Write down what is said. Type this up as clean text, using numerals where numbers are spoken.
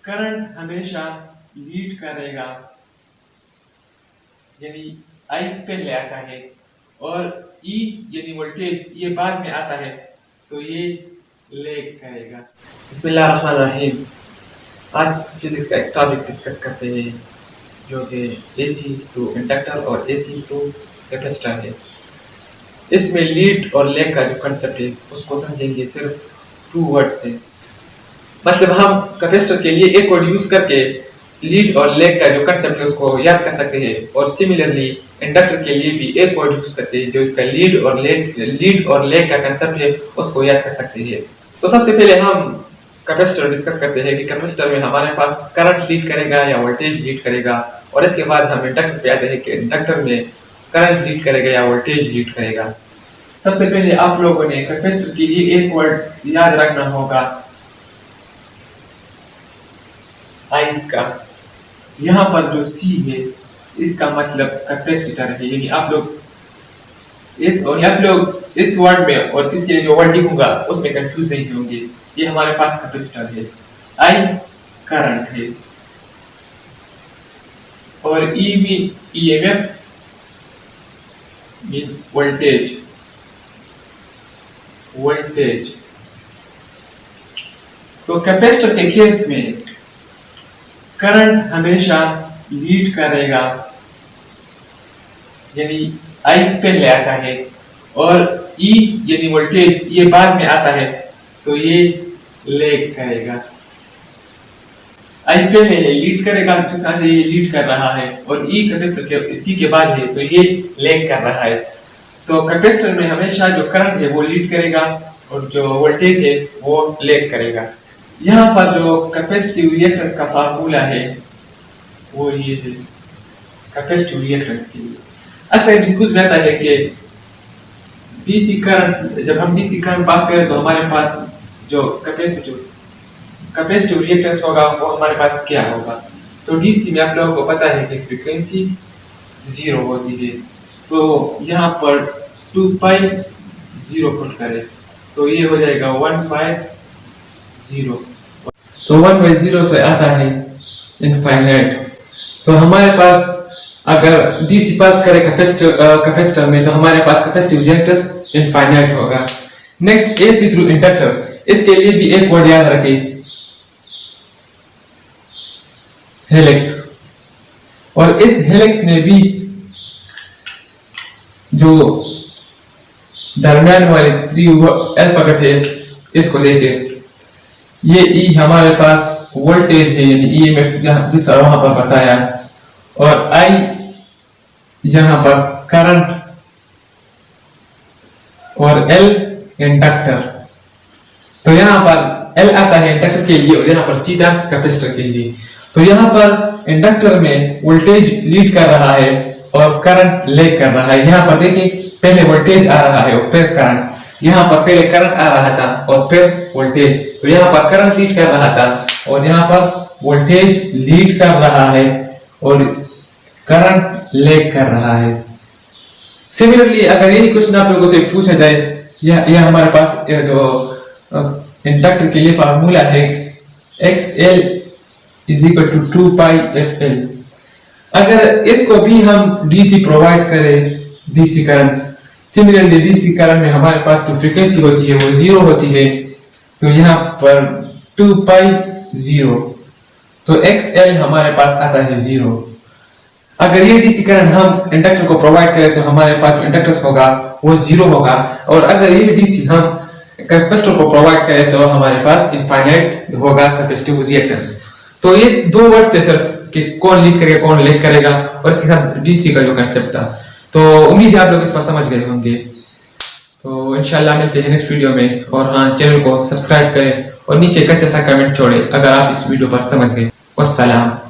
Current हमेशा lead करेगा, यानी आई पहले आता है और ई यानी वोल्टेज ये बाद में आता है, तो ये लैग करेगा। बिस्मिल्लाहिर्रहमानिर्रहीम। आज फिजिक्स का एक टॉपिक डिस्कस करते हैं जो कि एसी टू इंडक्टर और एसी टू कैपेसिटर है। इसमें लीड और लैग का जो कंसेप्ट है उसको समझेंगे सिर्फ 2 वर्ड से। मतलब हम कैपेसिटर के लिए एक वर्ड यूज करके लीड और लैग का जो कंसेप्ट है उसको याद कर सकते हैं, और सिमिलरली इंडक्टर के लिए भी एक वर्ड यूज करते हैं जो इसका लीड और लैग का कंसेप्ट है उसको याद कर सकते हैं। तो सबसे पहले हम कैपेसिटर डिस्कस करते हैं कि कैपेसिटर में हमारे पास करंट लीड करेगा या वोल्टेज लीड करेगा, और इसके बाद हम इंडक्टर पे आते हैं कि इंडक्टर में करंट लीड करेगा या वोल्टेज लीड करेगा। सबसे पहले आप लोगों ने कैपेसिटर के लिए एक वर्ड याद रखना होगा, आइस का। यहाँ पर जो सी है इसका मतलब कैपेसिटर है, यानी आप लोग इस वर्ड में और इसके जो वर्ड लिखूंगा उसमें कंफ्यूज नहीं होंगे। ये हमारे पास कैपेसिटर है, आई करंट है, और ई भी ईएमएफ मीन वोल्टेज। तो कैपेसिटर के केस में करंट हमेशा लीड करेगा, यानी आई पहले आता है और ई यानी वोल्टेज ये बाद में आता है, तो ये लैग करेगा। आई पहले लीड करेगा, ये लीड कर रहा है, और ई कैपेसिटर के इसी के बाद है तो ये लैग कर रहा है। तो कैपेसिटर में हमेशा जो करंट है वो लीड करेगा और जो वोल्टेज है वो लैग करेगा। यहाँ पर जो कैपेसिटिव रिएक्टेंस का फार्मूला है वो ये है कैपेसिटिव रिएक्टेंस के लिए। अक्सर डिस्कस में आता है कि डीसी करंट, जब हम डीसी करंट पास करें तो हमारे पास जो कैपेसिटिव रिएक्टेंस होगा वो हमारे पास क्या होगा। तो डीसी में आप लोगों को पता है कि फ्रीक्वेंसी 0 होती है, तो यहाँ पर 2 पाई 0 पुट करें तो ये हो जाएगा 1/0। तो 1/0 से आता है इनफाइनाइट। तो हमारे पास अगर डीसी पास करे कैपेसिटर में तो हमारे पास कैपेसिटिव रिएक्टेंस इनफाइनाइट होगा। नेक्स्ट एसी थ्रू इंडक्टर, इसके लिए भी एक वर्ड याद रखें, हेलिक्स। और इस हेलिक्स में भी जो दरमियान वाले 3 अल्फाबेट है इसको देखें। ये ई हमारे पास वोल्टेज है, यानी ईएमएफ जिस वहां पर बताया, और आई यहाँ पर करंट, और एल इंडक्टर। तो यहाँ पर एल आता है इंडक्टर के लिए और यहाँ पर सीधा कैपेसिटर के लिए। तो यहाँ पर इंडक्टर में वोल्टेज लीड कर रहा है और करंट लैग कर रहा है। यहाँ पर देखिए पहले वोल्टेज आ रहा है और फिर करंट, यहाँ पर पहले करंट आ रहा था और फिर वोल्टेज। तो यहाँ पर करंट लीड कर रहा था और यहाँ पर वोल्टेज लीड कर रहा है और करंट लैग कर रहा है। सिमिलरली अगर यही क्वेश्चन आप लोगों से पूछा जाए, यह हमारे पास जो इंडक्टर के लिए फार्मूला है XL = 2πfL। अगर इसको भी हम डीसी प्रोवाइड करें, DC current, similarly DC current में हमारे पास जो फ्रीक्वेंसी होती है वो 0 होती है, तो यहाँ पर 2π0, तो XL हमारे पास आता है 0। अगर ये डीसी करंट हम इंडक्टर को प्रोवाइड करें तो हमारे पास जो इंडक्टर होगा वो 0 होगा, और अगर ये डीसी हम कैपेसिटर को प्रोवाइड करें तो हमारे पास इनफाइनाइट होगा कैपेसिटिव रिएक्टेंस। तो ये 2 वर्ड से सिर्फ कि कौन लीड करेगा कौन लैग करेगा, और इसके साथ डीसी का जो कंसेप्ट था। तो उम्मीद है आप लोग इस पर समझ गए होंगे। तो इंशाल्लाह मिलते हैं नेक्स्ट वीडियो में, और हाँ, चैनल को सब्सक्राइब करें और नीचे एक अच्छा सा कमेंट छोड़ें अगर आप इस वीडियो पर समझ गए। वस्सलाम।